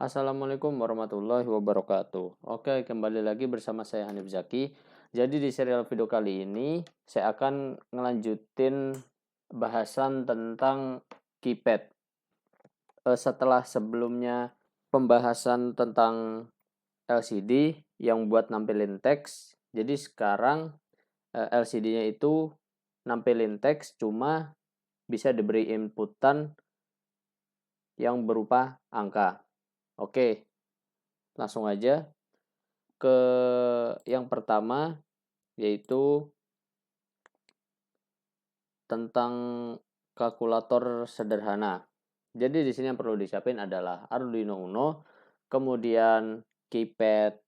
Assalamualaikum warahmatullahi wabarakatuh. Oke, kembali lagi bersama saya Hanif Zaki. Jadi di serial video kali ini saya akan ngelanjutin bahasan tentang keypad. Setelah sebelumnya pembahasan tentang LCD yang buat nampilin teks, jadi sekarang LCD-nya itu nampilin teks cuma bisa diberi inputan yang berupa angka. Oke, langsung aja ke yang pertama, yaitu tentang kalkulator sederhana. Jadi di sini yang perlu disiapin adalah Arduino Uno, kemudian keypad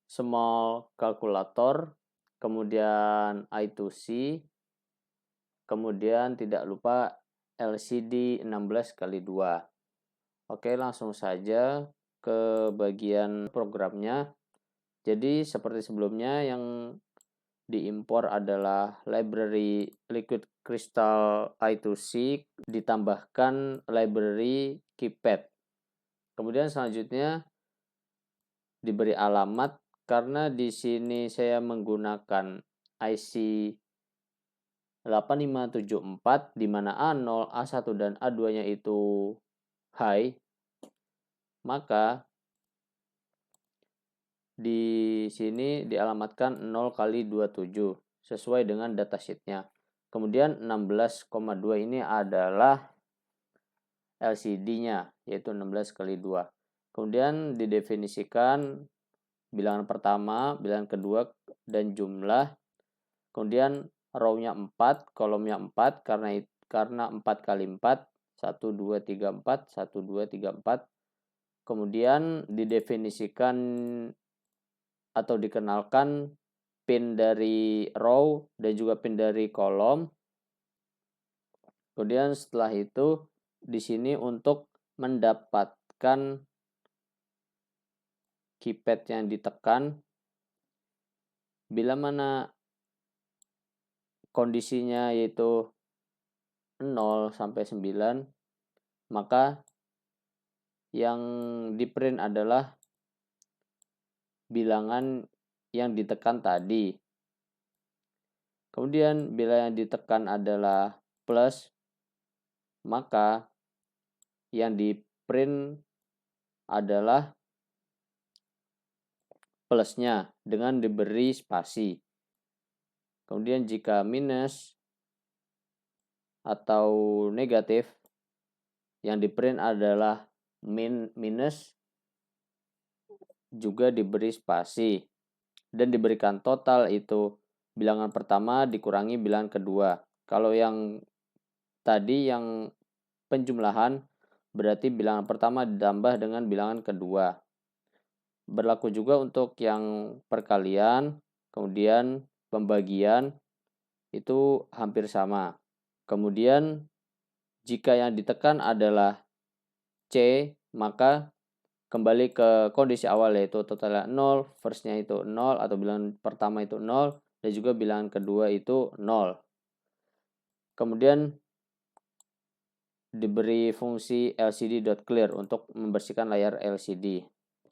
small kalkulator, kemudian I2C, kemudian tidak lupa LCD 16x2. Oke, langsung saja ke bagian programnya. Jadi seperti sebelumnya yang diimpor adalah library Liquid Crystal I2C ditambahkan library keypad. Kemudian selanjutnya diberi alamat karena di sini saya menggunakan IC 8574 di mana A0, A1 dan A2-nya itu high, maka di sini dialamatkan 0 kali 27 sesuai dengan datasheetnya. Kemudian 16,2 ini adalah LCD-nya, yaitu 16 kali 2. Kemudian didefinisikan bilangan pertama, bilangan kedua, dan jumlah. Kemudian row-nya 4, kolomnya 4 karena 4 kali 4, 1, 2, 3, 4, 1, 2, 3, 4. Kemudian didefinisikan atau dikenalkan pin dari row dan juga pin dari kolom. Kemudian setelah itu di sini untuk mendapatkan keypad yang ditekan, bila mana kondisinya yaitu 0 sampai 9, maka yang di print adalah bilangan yang ditekan tadi. Kemudian bila yang ditekan adalah plus, maka yang di print adalah plusnya dengan diberi spasi. Kemudian jika minus atau negatif, yang di print adalah minus juga diberi spasi dan diberikan total itu bilangan pertama dikurangi bilangan kedua. Kalau yang tadi yang penjumlahan berarti bilangan pertama ditambah dengan bilangan kedua. Berlaku juga untuk yang perkalian, kemudian pembagian itu hampir sama. Kemudian jika yang ditekan adalah C, maka kembali ke kondisi awal yaitu totalnya 0, first-nya itu 0 atau bilangan pertama itu 0 dan juga bilangan kedua itu 0. Kemudian diberi fungsi lcd.clear untuk membersihkan layar LCD.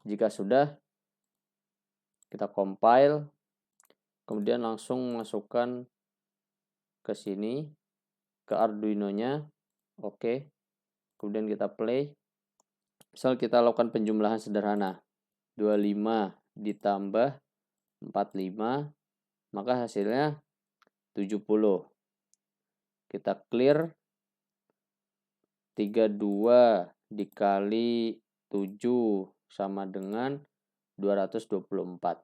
Jika sudah, kita compile, kemudian langsung masukkan ke sini, ke Arduino-nya. Oke. Kemudian kita play. Misal kita lakukan penjumlahan sederhana. 25 ditambah 45, maka hasilnya 70. Kita clear. 32 dikali 7 sama dengan 224.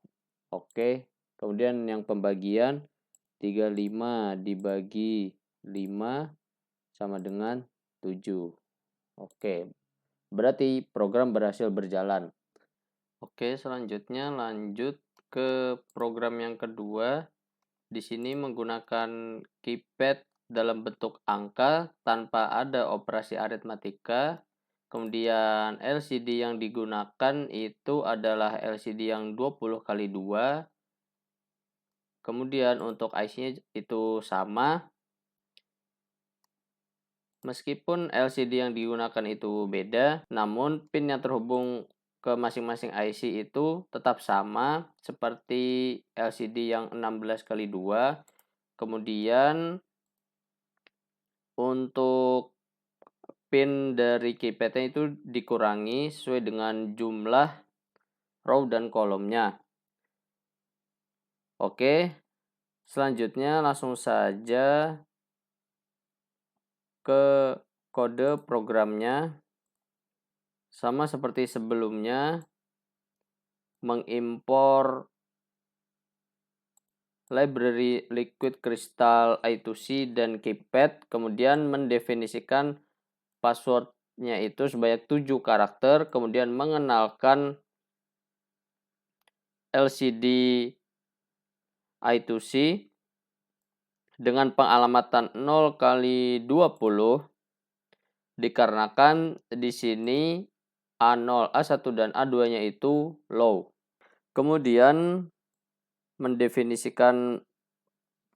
Oke. Kemudian yang pembagian 35 dibagi 5 sama dengan 7. Oke. Berarti program berhasil berjalan. Oke, selanjutnya lanjut ke program yang kedua. Di sini menggunakan keypad dalam bentuk angka tanpa ada operasi aritmatika. Kemudian LCD yang digunakan itu adalah LCD yang 20 kali 2. Kemudian untuk IC-nya itu sama. Meskipun LCD yang digunakan itu beda, namun pin yang terhubung ke masing-masing IC itu tetap sama seperti LCD yang 16x2. Kemudian untuk pin dari keypadnya itu dikurangi sesuai dengan jumlah row dan kolomnya. Oke, selanjutnya langsung saja ke kode programnya. Sama seperti sebelumnya, mengimpor library Liquid Crystal I2C dan keypad, kemudian mendefinisikan passwordnya itu sebanyak 7 karakter, kemudian mengenalkan LCD I2C dengan pengalamatan 0x20 dikarenakan di sini A0, A1 dan A2-nya itu low. Kemudian mendefinisikan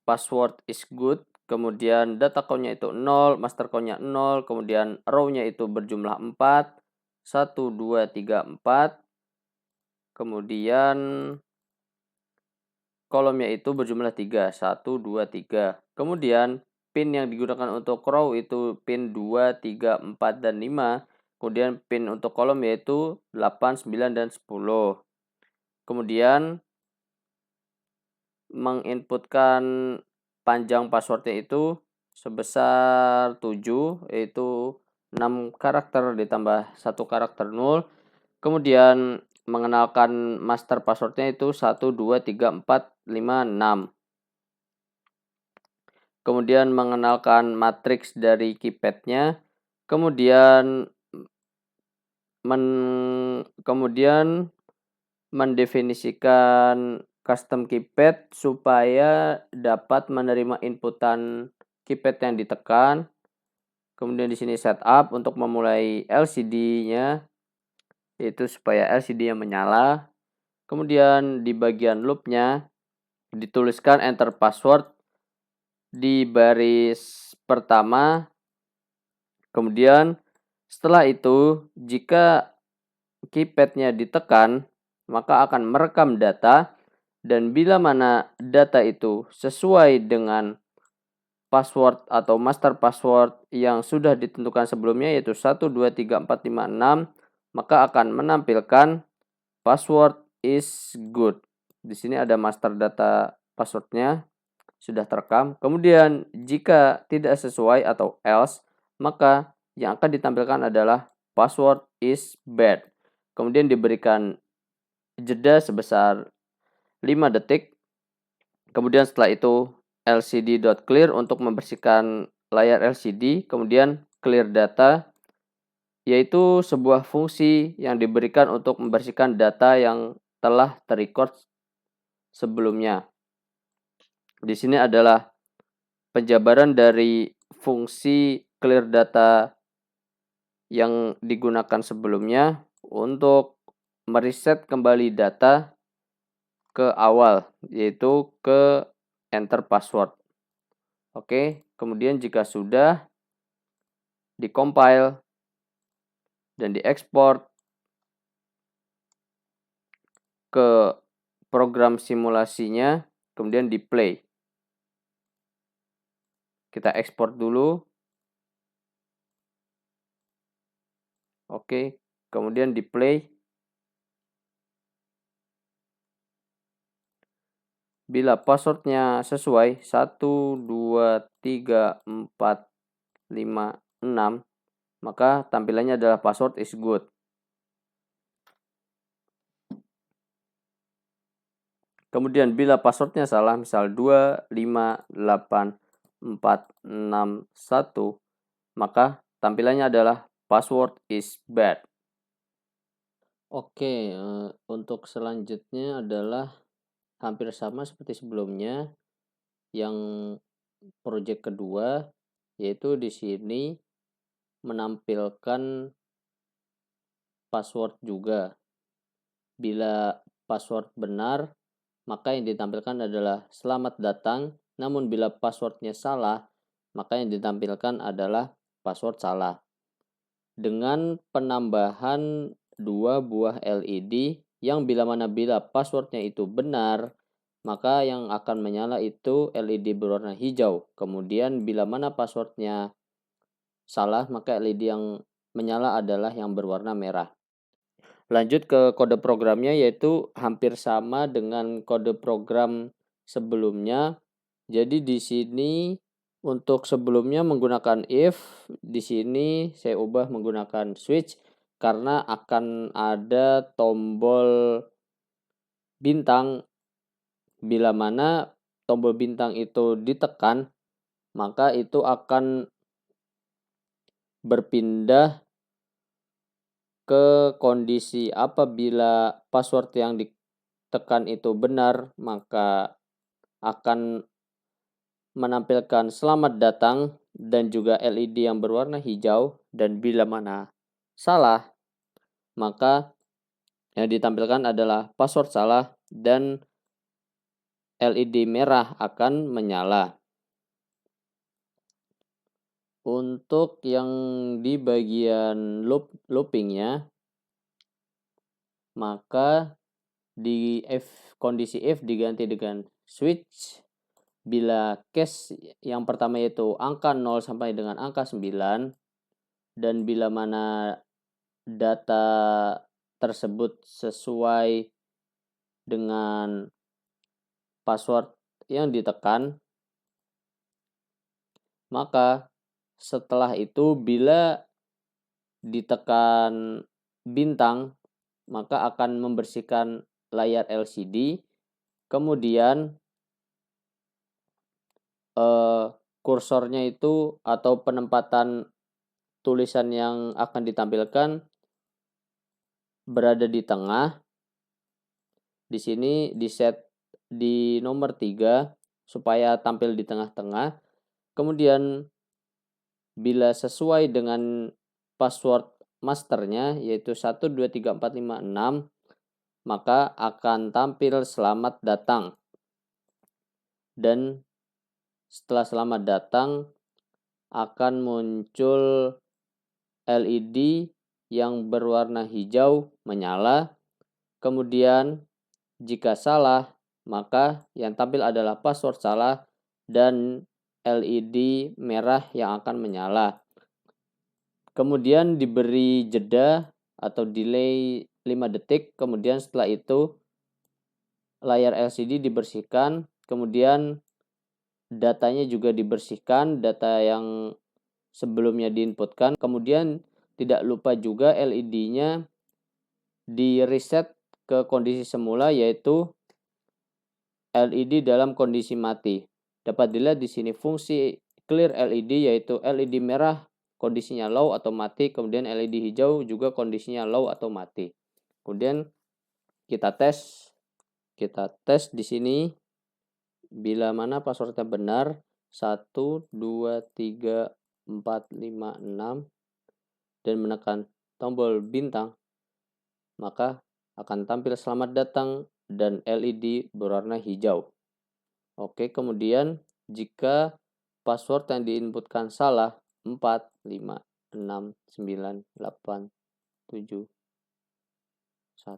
password is good, kemudian data count-nya itu 0, master count-nya 0, kemudian row-nya itu berjumlah 4, 1, 2, 3, 4, kemudian kolomnya itu berjumlah 3, 1, 2, 3. Kemudian pin yang digunakan untuk row itu pin 2, 3, 4, dan 5. Kemudian pin untuk kolom yaitu 8, 9, dan 10. Kemudian menginputkan panjang passwordnya itu sebesar 7, yaitu 6 karakter ditambah 1 karakter 0. Kemudian mengenalkan master passwordnya itu 1, 2, 3, 4, 5, 6. Kemudian mengenalkan matriks dari keypadnya. Kemudian mendefinisikan custom keypad supaya dapat menerima inputan keypad yang ditekan. Kemudian di sini setup untuk memulai LCD-nya, yaitu supaya LCD-nya menyala. Kemudian di bagian loop-nya dituliskan enter password di baris pertama. Kemudian setelah itu jika keypadnya ditekan, maka akan merekam data, dan bila mana data itu sesuai dengan password atau master password yang sudah ditentukan sebelumnya, yaitu 1, 2, 3, 4, 5, 6, maka akan menampilkan password is good. Di sini ada master data passwordnya sudah terekam. Kemudian jika tidak sesuai atau else, maka yang akan ditampilkan adalah password is bad. Kemudian diberikan jeda sebesar 5 detik. Kemudian setelah itu lcd.clear untuk membersihkan layar LCD. Kemudian clear data, yaitu sebuah fungsi yang diberikan untuk membersihkan data yang telah terrecord sebelumnya. Di sini adalah penjabaran dari fungsi clear data yang digunakan sebelumnya untuk mereset kembali data ke awal, yaitu ke enter password. Oke, kemudian jika sudah dikompil dan diekspor ke program simulasinya, kemudian di play. Kita ekspor dulu. Oke, kemudian di play. Bila passwordnya sesuai 1, 2, 3, 4, 5, 6, maka tampilannya adalah password is good. Kemudian bila passwordnya salah, misal 2, 5, 8, 4, 6, 1, maka tampilannya adalah password is bad. Oke, untuk selanjutnya adalah hampir sama seperti sebelumnya. Yang project kedua, yaitu di sini menampilkan password juga. Bila password benar, maka yang ditampilkan adalah selamat datang. Namun bila passwordnya salah, maka yang ditampilkan adalah password salah. Dengan penambahan 2 buah LED yang bila passwordnya itu benar, maka yang akan menyala itu LED berwarna hijau. Kemudian bila mana passwordnya salah, maka LED yang menyala adalah yang berwarna merah. Lanjut ke kode programnya, yaitu hampir sama dengan kode program sebelumnya. Jadi di sini untuk sebelumnya menggunakan if, di sini saya ubah menggunakan switch karena akan ada tombol bintang. Bila mana tombol bintang itu ditekan, maka itu akan berpindah ke kondisi apabila password yang ditekan itu benar, maka akan menampilkan selamat datang dan juga LED yang berwarna hijau, dan bila mana salah, maka yang ditampilkan adalah password salah dan LED merah akan menyala. Untuk yang di bagian loopingnya, maka di kondisi if diganti dengan switch bila case yang pertama yaitu angka 0 sampai dengan angka 9, dan bila mana data tersebut sesuai dengan password yang ditekan, maka setelah itu bila ditekan bintang, maka akan membersihkan layar LCD. Kemudian kursornya itu atau penempatan tulisan yang akan ditampilkan berada di tengah. Di sini di set di nomor 3 supaya tampil di tengah-tengah. Kemudian bila sesuai dengan password masternya yaitu 123456, maka akan tampil selamat datang. Dan setelah selamat datang akan muncul LED yang berwarna hijau menyala. Kemudian jika salah, maka yang tampil adalah password salah dan LED merah yang akan menyala. Kemudian diberi jeda atau delay 5 detik, kemudian setelah itu layar LCD dibersihkan, kemudian datanya juga dibersihkan, data yang sebelumnya diinputkan. Kemudian tidak lupa juga LED-nya di reset ke kondisi semula, yaitu LED dalam kondisi mati. Dapat dilihat di sini fungsi clear LED, yaitu LED merah kondisinya low atau mati, kemudian LED hijau juga kondisinya low atau mati. Kemudian kita tes di sini. Bila mana passwordnya benar 1 2 3 4 5 6 dan menekan tombol bintang, maka akan tampil selamat datang dan LED berwarna hijau. Oke, kemudian jika password yang diinputkan salah 4 5 6 9 8 7 1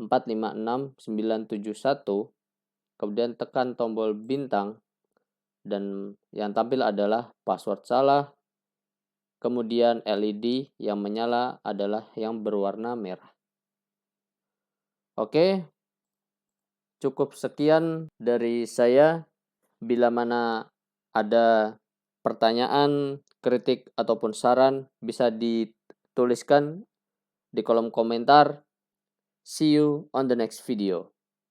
4 5 6 9 7 1, kemudian tekan tombol bintang dan yang tampil adalah password salah, kemudian LED yang menyala adalah yang berwarna merah. Oke, cukup sekian dari saya. Bila mana ada pertanyaan, kritik, ataupun saran, bisa dituliskan di kolom komentar. See you on the next video.